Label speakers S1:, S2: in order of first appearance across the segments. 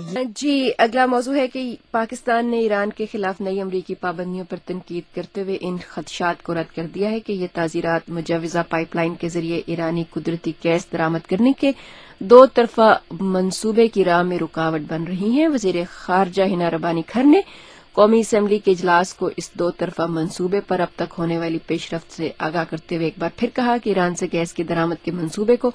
S1: جی اگلا موضوع ہے کہ پاکستان نے ایران کے خلاف نئی امریکی پابندیوں پر تنقید کرتے ہوئے ان خدشات کو رد کر دیا ہے کہ یہ تعزیرات مجوزہ پائپ لائن کے ذریعے ایرانی قدرتی گیس درآمد کرنے کے دو طرفہ منصوبے کی راہ میں رکاوٹ بن رہی ہیں۔ وزیر خارجہ ہنا ربانی کھر نے قومی اسمبلی کے اجلاس کو اس دو طرفہ منصوبے پر اب تک ہونے والی پیش رفت سے آگاہ کرتے ہوئے ایک بار پھر کہا کہ ایران سے گیس کی درآمد کے منصوبے کو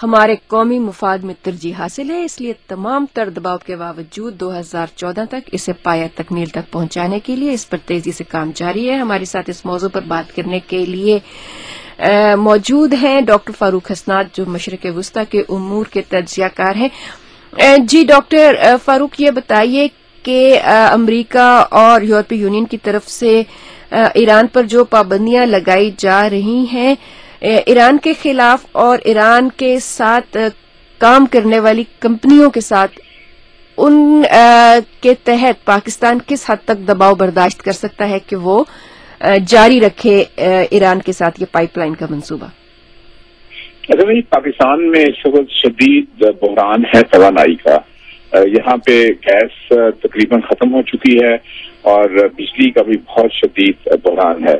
S1: ہمارے قومی مفاد میں ترجیح حاصل ہے، اس لیے تمام تر دباؤ کے باوجود 2014 تک اسے پایہ تکمیل تک پہنچانے کے لیے اس پر تیزی سے کام جاری ہے۔ ہمارے ساتھ اس موضوع پر بات کرنے کے لیے موجود ہیں ڈاکٹر فاروق حسنات جو مشرق وسطی کے امور کے تجزیہ کار ہیں۔ جی ڈاکٹر فاروق، یہ بتائیے کہ امریکہ اور یورپی یونین کی طرف سے ایران پر جو پابندیاں لگائی جا رہی ہیں ایران کے خلاف اور ایران کے ساتھ کام کرنے والی کمپنیوں کے ساتھ، ان کے تحت پاکستان کس حد تک دباؤ برداشت کر سکتا ہے کہ وہ جاری رکھے ایران کے ساتھ یہ پائپ لائن کا منصوبہ؟
S2: پاکستان میں اس وقت شدید بحران ہے توانائی کا۔ یہاں پہ گیس تقریباً ختم ہو چکی ہے اور بجلی کا بھی بہت شدید بحران ہے،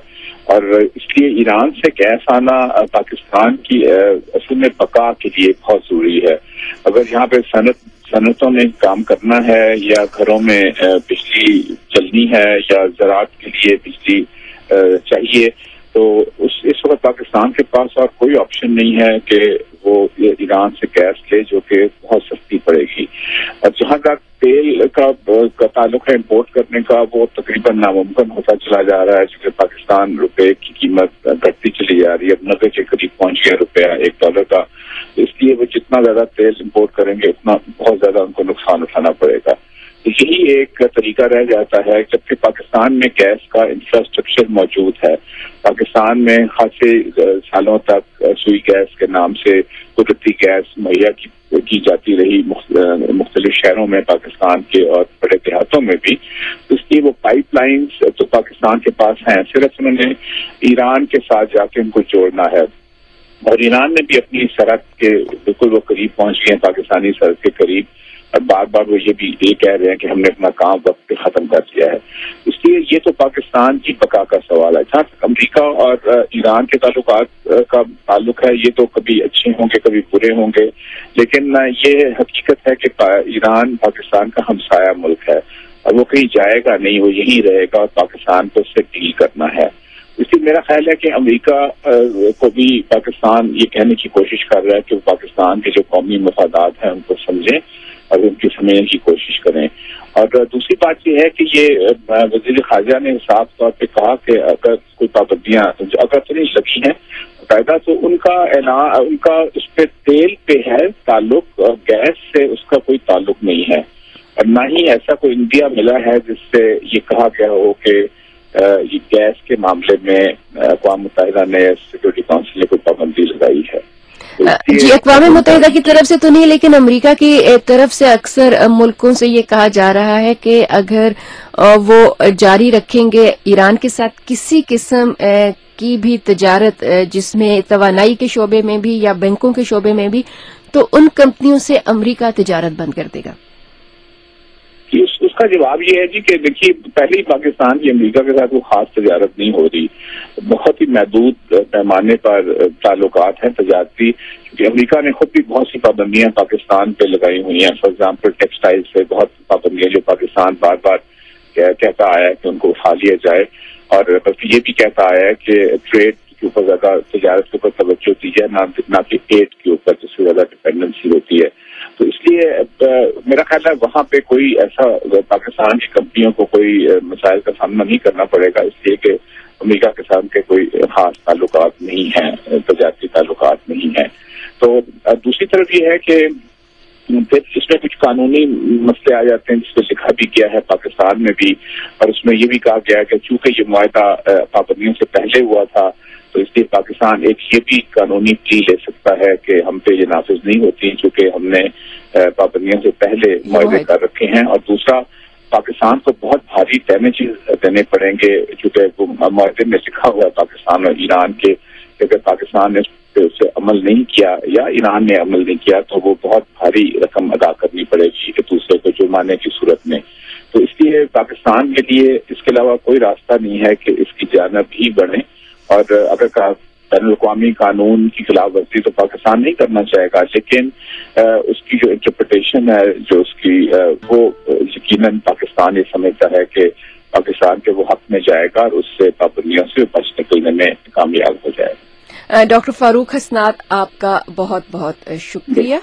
S2: اور اس لیے ایران سے گیس آنا پاکستان کی اصل میں بقا کے لیے بہت ضروری ہے۔ اگر یہاں پہ صنعتوں میں کام کرنا ہے یا گھروں میں بجلی چلنی ہے یا زراعت کے لیے بجلی چاہیے، تو اس وقت پاکستان کے پاس اور کوئی آپشن نہیں ہے کہ وہ ایران سے گیس لے جو کہ بہت سستی پڑے گی۔ جہاں تک تیل کا تعلق ہے امپورٹ کرنے کا، وہ تقریباً ناممکن ہوتا چلا جا رہا ہے، چونکہ پاکستان روپے کی قیمت گھٹتی چلی جا رہی ہے، اب 90 کے قریب پہنچ گیا روپیہ $1 کا۔ اس لیے وہ جتنا زیادہ تیل امپورٹ کریں گے اتنا بہت زیادہ ان کو نقصان اٹھانا پڑے گا۔ یہی ایک طریقہ رہ جاتا ہے، جبکہ پاکستان میں گیس کا انفراسٹرکچر موجود ہے۔ پاکستان میں خاصے سالوں تک سوئی گیس کے نام سے قدرتی گیس مہیا کی جاتی رہی مختلف شہروں میں پاکستان کے اور بڑے دیہاتوں میں بھی، اس لیے وہ پائپ لائنز تو پاکستان کے پاس ہیں، صرف انہوں نے ایران کے ساتھ جا کے ان کو جوڑنا ہے۔ اور ایران نے بھی اپنی سرحد کے بالکل وہ قریب پہنچ گئے ہیں، پاکستانی سرحد کے قریب، اور بار بار وہ یہ کہہ رہے ہیں کہ ہم نے اپنا کام وقت پہ ختم کر دیا ہے۔ اس لیے یہ تو پاکستان کی بقا کا سوال ہے۔ جہاں تک امریکہ اور ایران کے تعلقات کا تعلق ہے، یہ تو کبھی اچھے ہوں گے کبھی برے ہوں گے، لیکن یہ حقیقت ہے کہ ایران پاکستان کا ہمسایہ ملک ہے اور وہ کہیں جائے گا نہیں، وہ یہیں رہے گا اور پاکستان کو اس سے ڈیل کرنا ہے۔ اس لیے میرا خیال ہے کہ امریکہ کو بھی پاکستان یہ کہنے کی کوشش کر رہا ہے کہ وہ پاکستان کے جو قومی مفادات ہیں ان کو سمجھیں اور ان کی سمجھنے کی کوشش کریں۔ اور دوسری بات یہ ہے کہ یہ وزیر خارجہ نے صاف طور پہ کہا کہ اگر کوئی پابندیاں اگر تو نہیں لگی ہیں باقاعدہ، تو ان کا اس پہ تیل پہ ہے تعلق، گیس سے اس کا کوئی تعلق نہیں ہے، اور نہ ہی ایسا کوئی انڈیا ملا ہے جس سے یہ کہا گیا ہو کہ یہ گیس کے معاملے میں اقوام متحدہ نے سیکورٹی کونسل نے کوئی پابندی لگائی ہے۔
S1: جی اقوام متحدہ کی طرف سے تو نہیں، لیکن امریکہ کی طرف سے اکثر ملکوں سے یہ کہا جا رہا ہے کہ اگر وہ جاری رکھیں گے ایران کے ساتھ کسی قسم کی بھی تجارت جس میں توانائی کے شعبے میں بھی یا بینکوں کے شعبے میں بھی، تو ان کمپنیوں سے امریکہ تجارت بند کر دے گا۔
S2: اس کا جواب یہ ہے جی کہ دیکھیے، پہلے ہی پاکستان کی امریکہ کے ساتھ وہ خاص تجارت نہیں ہو رہی، بہت ہی محدود پیمانے پر تعلقات ہیں تجارتی، کیونکہ امریکہ نے خود بھی بہت سی پابندیاں پاکستان پہ لگائی ہوئی ہیں۔ فار ایگزامپل ٹیکسٹائل سے بہت پابندیاں جو پاکستان بار بار کہتا آیا ہے کہ ان کو اٹھا لیا جائے، اور بلکہ یہ بھی کہتا آیا ہے کہ ٹریڈ کے اوپر زیادہ، تجارت کے اوپر توجہ دی جائے، نہ کہ ایڈ کے اوپر جس سے زیادہ ڈپینڈنسی ہوتی ہے۔ تو اس لیے میرا خیال ہے وہاں پہ کوئی ایسا پاکستان کی کمپنیوں کو کوئی مسائل کا سامنا نہیں کرنا پڑے گا، اس لیے کہ امریکہ کے ساتھ کے کوئی خاص تعلقات نہیں ہیں، تجارتی تعلقات نہیں ہیں۔ تو دوسری طرف یہ ہے کہ پھر اس میں کچھ قانونی مسئلے آ جاتے ہیں جس پہ لکھا بھی گیا ہے پاکستان میں بھی، اور اس میں یہ بھی کہا گیا ہے کہ چونکہ یہ معاہدہ پابندیوں سے پہلے ہوا تھا تو اس لیے پاکستان ایک یہ بھی قانونی پلی لے سکتا ہے کہ ہم پہ یہ نافذ نہیں ہوتی چونکہ ہم نے پابندیوں سے پہلے معاہدے کر رکھے ہیں، اور دوسرا پاکستان کو بہت بھاری ڈیمیجز دینے پڑیں گے چونکہ معاہدے میں لکھا ہوا ہے پاکستان اور ایران کے کہ اگر پاکستان نے پہ اسے عمل نہیں کیا یا ایران نے عمل نہیں کیا تو وہ بہت بھاری رقم ادا کرنی پڑے گی ایک دوسرے کو جرمانے کی صورت میں. تو اس لیے پاکستان کے لیے اس کے علاوہ کوئی راستہ نہیں ہے کہ اس کی جانب ہی بڑھے. اور اگر بین الاقوامی قانون کی خلاف ورزی تو پاکستان نہیں کرنا چاہے گا، لیکن اس کی جو انٹرپریٹیشن ہے جو اس کی وہ یقیناً پاکستان یہ سمجھتا ہے کہ پاکستان کے وہ حق میں جائے گا اور اس سے پابندیوں سے بچ نکلنے میں کامیاب ہو جائے گا.
S1: ڈاکٹر فاروق حسنات، آپ کا بہت بہت شکریہ.